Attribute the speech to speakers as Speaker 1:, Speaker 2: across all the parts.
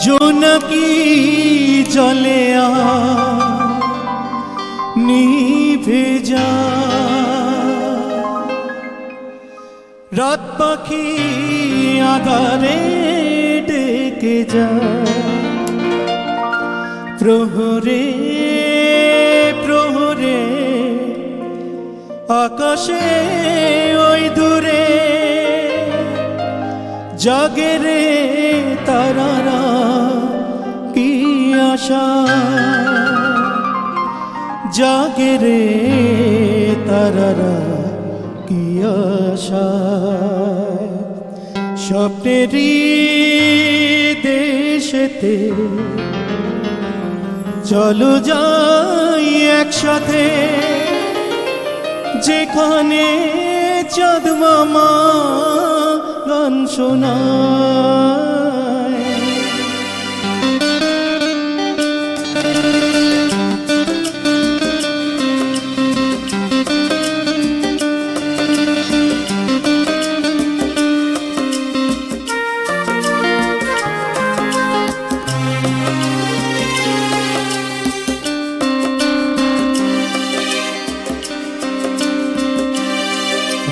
Speaker 1: জোনাকি জলে নিভে যা, রাত পাখি আধারে ডেকে যা, প্রহরে প্রহরে আকাশে ওই দূরে জাগে রে তারারা কি আশা, জাগে রে তারারা কি আশা। স্বপ্নেরই দেশেতে চলো যাই একসাথে, যেখানে চাঁদ মামা গান শোনায়।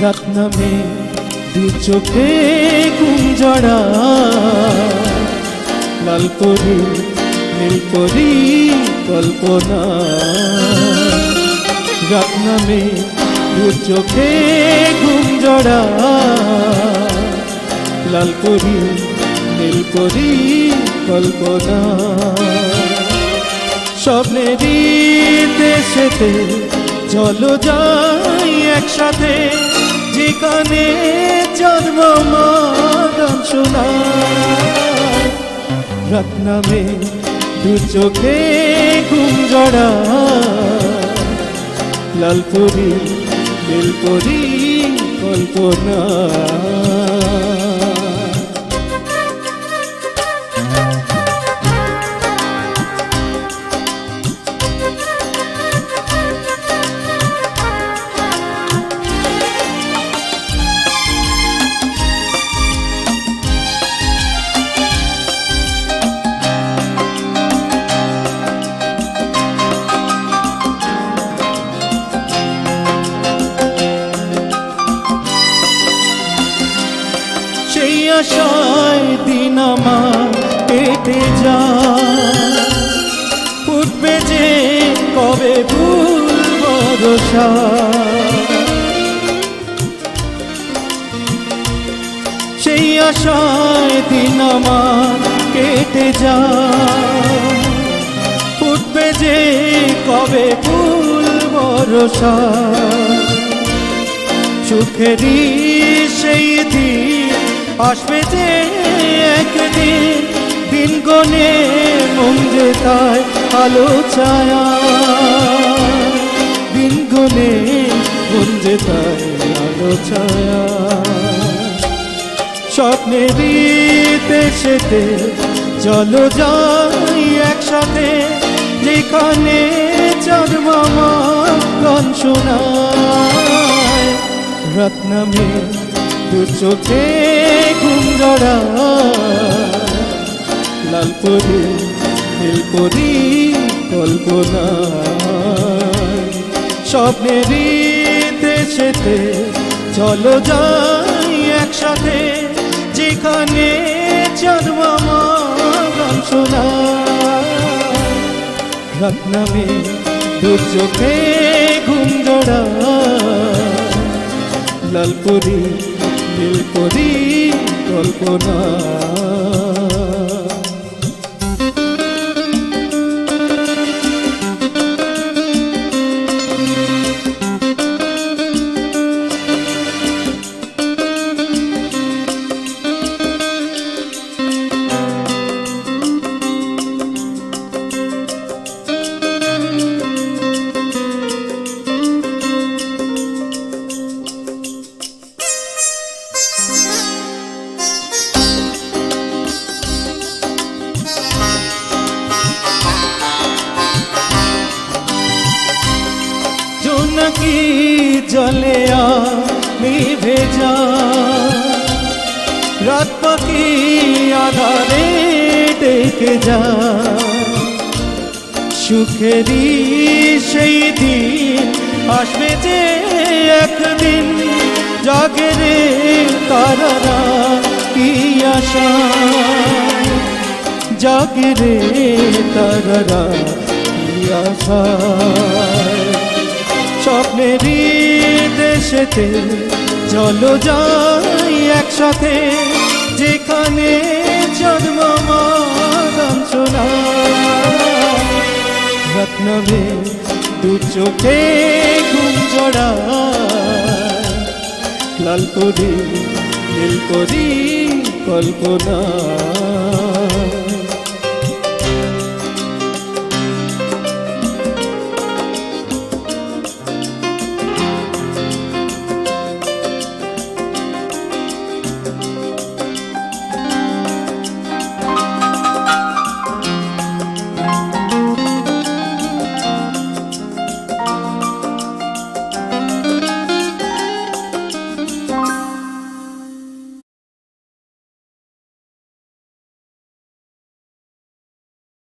Speaker 1: রাত নামে দু চোখে ঘুম জড়া, লাল পরি নীল পরি কল্পনা। রাত নামে দু চোখে ঘুম জড়া, লাল পরি নীল পরি কল্পনা। স্বপ্নেরই দেশেতে চলো যাই একসাথে, যেখানে চাঁদ মামা গান শোনায়। রাত নামে দু চোখে ঘুম জড়া, লাল পরি নীল পরি কল্পনা। সেই আশায় দিন আমার কেটে যায়, উঠবে যে কবে ভুল ভরসা। সেই আশায় দিন আমার কেটে যায়, উঠবে যে কবে ভুল ভরসা। সুখেরই সেই দিন আসবে যে একদিন, দিন গনে মন যে তাই আলো ছায়া। দিন গনে মন যে তাই আলো ছায়া। স্বপ্নেরই দেশেতে চলো যাই একসাথে, যেখানে চাঁদ মামা গান শোনায়। রাত নামে দু চোখে ঘুম জড়া, লাল পরি নীল পরি কল্পনা। স্বপ্নেরই দেশেতে চলো যাই একসাথে, যেখানে চাঁদ মামা গান শোনায়। রাত নামে দু চোখে ঘুম জড়া, লাল পরি নীল পরি কল্পনা। জোনাকি জলে নিভে যায়, রাত পাখি আধারে থেকে যায়। সুখেরই সেই দিন আসবে যে একদিন, জাগে রে তারারা কি আশা, জাগে রে তারারা কি আশা। স্বপ্নেরই দেশেতে চলো যাই একসাথে, যেখানে জন্ম মাঞ্চনা। রাত নামে দু চোখে ঘুম জড়ায়, লাল করি নীল করি কল্পনা।